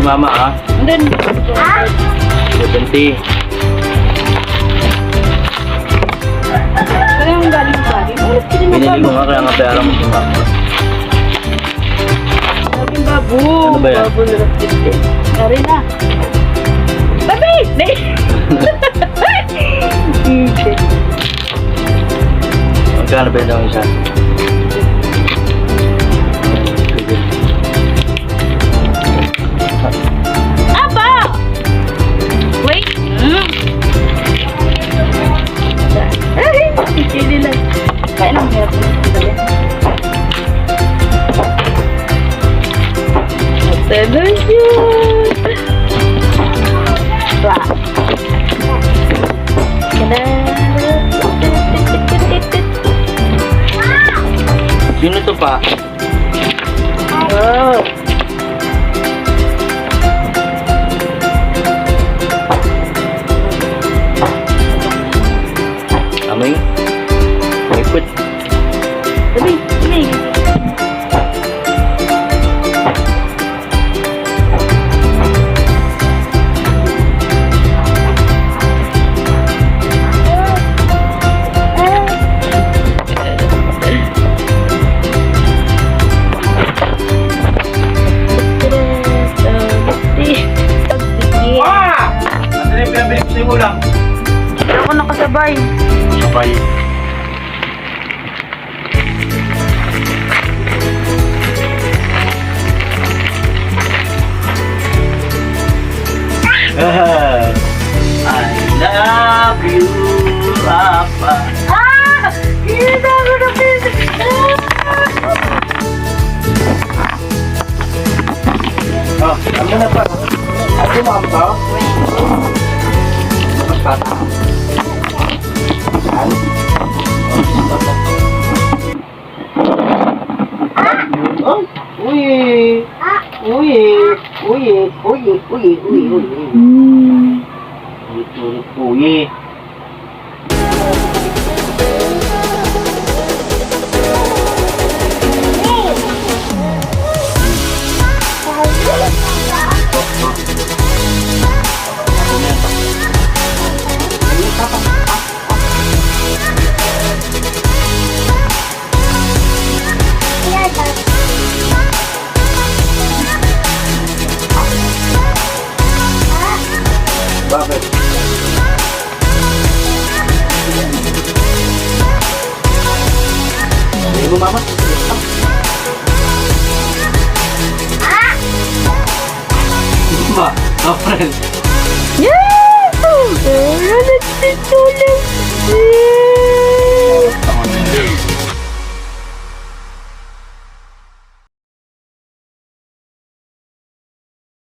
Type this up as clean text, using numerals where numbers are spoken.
mama ah. And then, 70. kaya ang galing sa akin. Oh, hindi Binili ko nga kaya nga pera mo sa mama. Sabi babu. Ano ba yan? Babu na lang. Dari na. Babi! Magkano ba yun ang isa? Apa? Wait. Hindi lang. Kaya nang hirap na sila yan. Seven yun. Wow. Sino to pa? Wow. Amoy? May put. Sabi, sabi. Ano yung pinabili ko sa yung ulam? Hindi ako nakasabay. Sabay. I love you, Papa. Ah! Hinita ko na pili. Oh, ano na pa? Ate mo ako? Papa. Oh, uy. Uy. Uy. Uy. Uy. Uy. Uy. Bakit? Hindi mo mama? Ma, friend. Yeah! Nagtitulog.